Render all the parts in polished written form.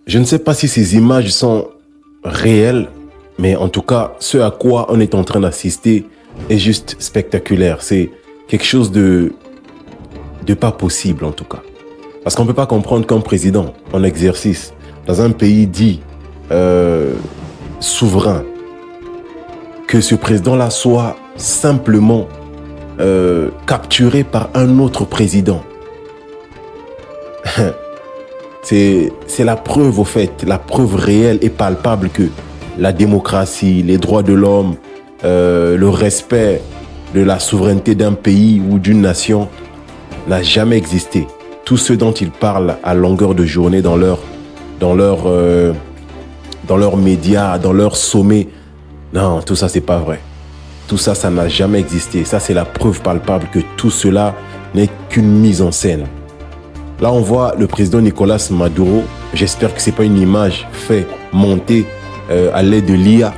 Je ne sais pas si ces images sont réelles, mais en tout cas, ce à quoi on est en train d'assister est juste spectaculaire. C'est quelque chose de pas possible en tout cas. Parce qu'on ne peut pas comprendre qu'un président en exercice, dans un pays dit souverain, que ce président-là soit simplement capturé par un autre président. C'est la preuve au fait, la preuve réelle et palpable que la démocratie, les droits de l'homme, le respect de la souveraineté d'un pays ou d'une nation n'a jamais existé. Tout ce dont ils parlent à longueur de journée dans leurs médias, dans leurs sommets, non, tout ça c'est pas vrai. Tout ça, ça n'a jamais existé. Ça, c'est la preuve palpable que tout cela n'est qu'une mise en scène. Là, on voit le président Nicolás Maduro. J'espère que ce n'est pas une image faite, montée à l'aide de l'IA.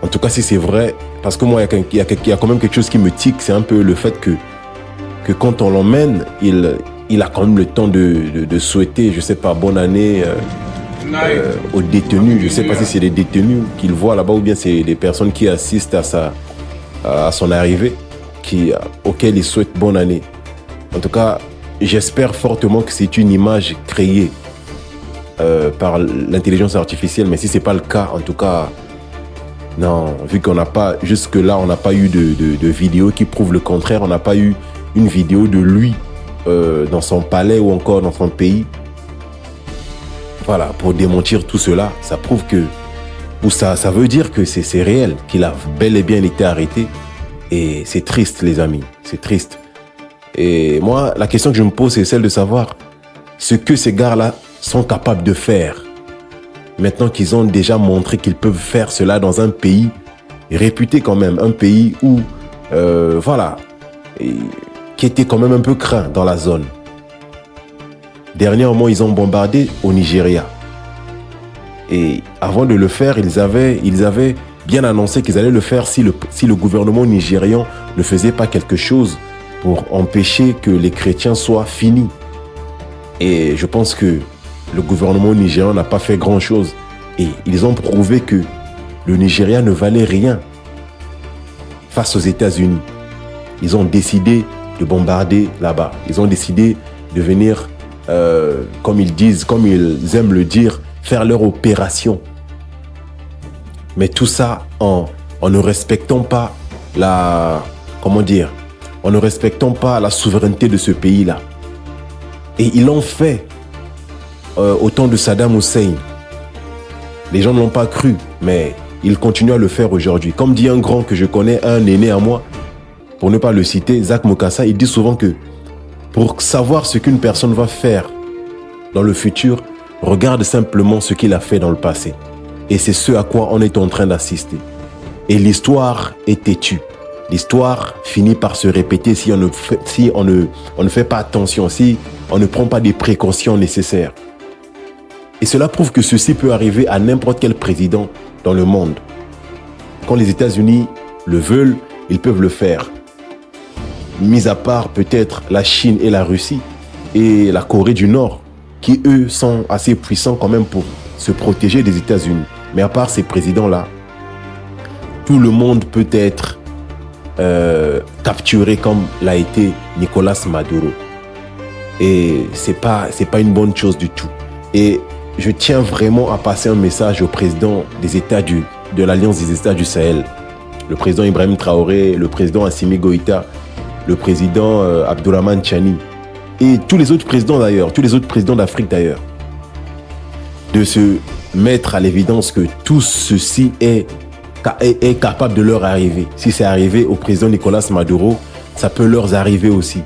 En tout cas, si c'est vrai, parce que moi, il y a quand même quelque chose qui me tique, c'est un peu le fait que quand on l'emmène, il a quand même le temps de souhaiter, je ne sais pas, bonne année aux détenus. Je ne sais pas si c'est des détenus qu'il voit là-bas ou bien c'est des personnes qui assistent à son arrivée, auquel il souhaite bonne année. En tout cas, j'espère fortement que c'est une image créée par l'intelligence artificielle, mais si ce n'est pas le cas, en tout cas, non, vu qu'on n'a pas, jusque-là, on n'a pas eu de vidéo qui prouve le contraire, on n'a pas eu une vidéo de lui dans son palais ou encore dans son pays. Voilà, pour démentir tout cela, ça prouve que, ou ça veut dire que c'est réel, qu'il a bel et bien été arrêté. Et c'est triste, les amis, c'est triste. Et moi, la question que je me pose, c'est celle de savoir ce que ces gars-là sont capables de faire. Maintenant qu'ils ont déjà montré qu'ils peuvent faire cela dans un pays réputé quand même, un pays où, voilà, qui était quand même un peu craint dans la zone. Dernièrement, ils ont bombardé au Nigeria. Et avant de le faire, ils avaient bien annoncé qu'ils allaient le faire si le gouvernement nigérian ne faisait pas quelque chose pour empêcher que les chrétiens soient finis. Et je pense que le gouvernement nigérian n'a pas fait grand-chose. Et ils ont prouvé que le Nigeria ne valait rien face aux États-Unis. Ils ont décidé de bombarder là-bas. Ils ont décidé de venir, comme ils disent, comme ils aiment le dire, faire leur opération. Mais tout ça en ne respectant pas en ne respectant pas la souveraineté de ce pays-là. Et ils l'ont fait au temps de Saddam Hussein. Les gens ne l'ont pas cru, mais ils continuent à le faire aujourd'hui. Comme dit un grand que je connais, un aîné à moi, pour ne pas le citer, Zach Mokassa, il dit souvent que pour savoir ce qu'une personne va faire dans le futur, regarde simplement ce qu'il a fait dans le passé. Et c'est ce à quoi on est en train d'assister. Et l'histoire est têtue. L'histoire finit par se répéter si on ne fait pas attention, si on ne prend pas des précautions nécessaires. Et cela prouve que ceci peut arriver à n'importe quel président dans le monde. Quand les États-Unis le veulent, ils peuvent le faire. Mis à part peut-être la Chine et la Russie et la Corée du Nord, qui eux sont assez puissants quand même pour se protéger des États-Unis. Mais à part ces présidents-là, tout le monde peut être capturé comme l'a été Nicolás Maduro. Et c'est pas une bonne chose du tout. Et je tiens vraiment à passer un message au président des États de l'Alliance des États du Sahel, le président Ibrahim Traoré, le président Assimi Goïta, le président Abdourahmane Tchani et tous les autres présidents d'ailleurs, tous les autres présidents d'Afrique d'ailleurs, de se mettre à l'évidence que tout ceci est capable de leur arriver. Si c'est arrivé au président Nicolás Maduro, ça peut leur arriver aussi.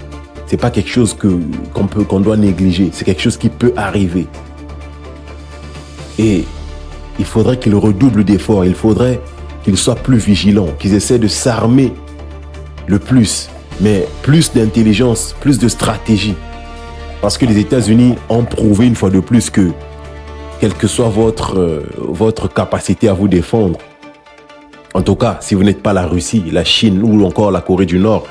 C'est pas quelque chose qu'on doit négliger, c'est quelque chose qui peut arriver. Et il faudrait qu'ils redoublent d'efforts, il faudrait qu'ils soient plus vigilants, qu'ils essaient de s'armer le plus, mais plus d'intelligence, plus de stratégie. Parce que les États-Unis ont prouvé une fois de plus que, quelle que soit votre capacité à vous défendre, en tout cas, si vous n'êtes pas la Russie, la Chine ou encore la Corée du Nord,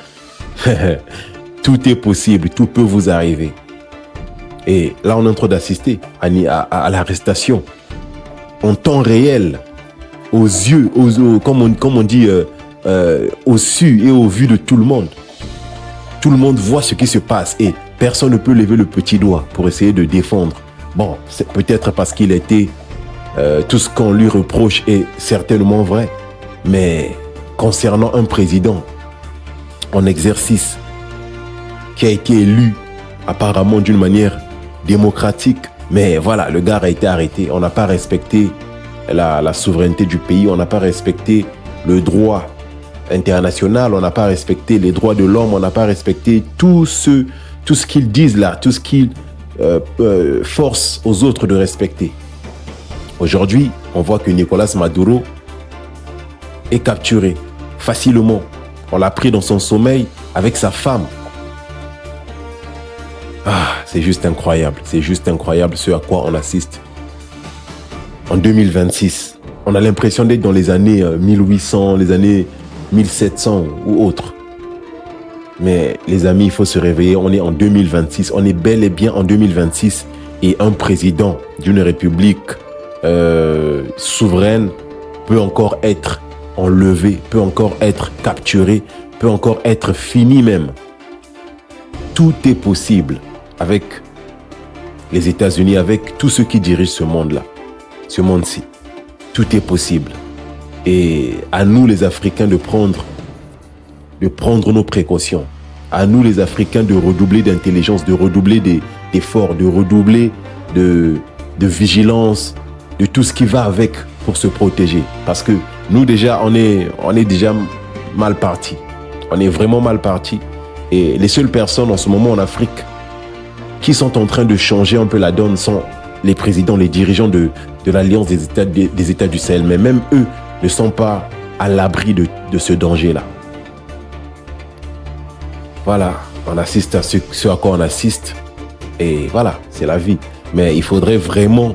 tout est possible, tout peut vous arriver. Et là, on est en train d'assister à l'arrestation en temps réel, aux yeux, comme on dit, au su et au vu de tout le monde. Tout le monde voit ce qui se passe et personne ne peut lever le petit doigt pour essayer de défendre. Bon, c'est peut-être parce qu'il était... tout ce qu'on lui reproche est certainement vrai. Mais concernant un président en exercice qui a été élu apparemment d'une manière démocratique, mais voilà, le gars a été arrêté. On n'a pas respecté la souveraineté du pays, on n'a pas respecté le droit international, on n'a pas respecté les droits de l'homme, on n'a pas respecté tout ce qu'ils disent là, tout ce qu'ils forcent aux autres de respecter. Aujourd'hui, on voit que Nicolás Maduro est capturé facilement. On l'a pris dans son sommeil avec sa femme. Ah, c'est juste incroyable ce à quoi on assiste. En 2026, on a l'impression d'être dans les années 1800, les années 1700 ou autres. Mais les amis, il faut se réveiller, on est en 2026, on est bel et bien en 2026 et un président d'une république souveraine peut encore être enlevé, peut encore être capturé, peut encore être fini même. Tout est possible avec les États-Unis, avec tous ceux qui dirigent ce monde-là, ce monde-ci. Tout est possible. Et à nous les Africains de prendre nos précautions. À nous les Africains de redoubler d'intelligence, de redoubler d'efforts, de redoubler de vigilance, de tout ce qui va avec pour se protéger. Parce que nous déjà, on est déjà mal partis. On est vraiment mal partis. Et les seules personnes en ce moment en Afrique qui sont en train de changer un peu la donne sont les présidents, les dirigeants de l'Alliance des États du Sahel. Mais même eux ne sont pas à l'abri de ce danger-là. Voilà, on assiste à ce à quoi on assiste. Et voilà, c'est la vie. Mais il faudrait vraiment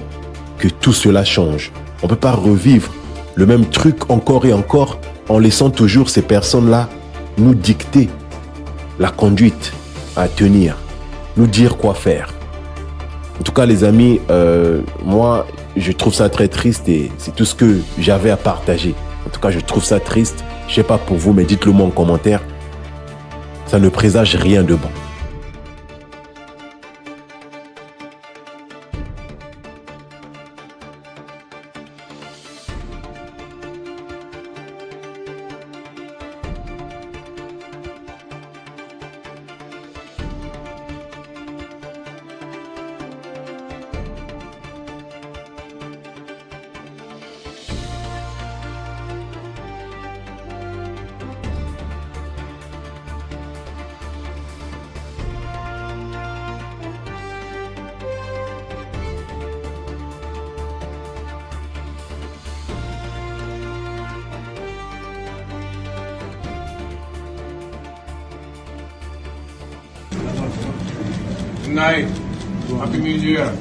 que tout cela change. On ne peut pas revivre le même truc encore et encore en laissant toujours ces personnes-là nous dicter la conduite à tenir, nous dire quoi faire. En tout cas, les amis, moi, je trouve ça très triste et c'est tout ce que j'avais à partager. En tout cas, je trouve ça triste. Je ne sais pas pour vous, mais dites-le moi en commentaire. Ça ne présage rien de bon. Good night. Happy New Year.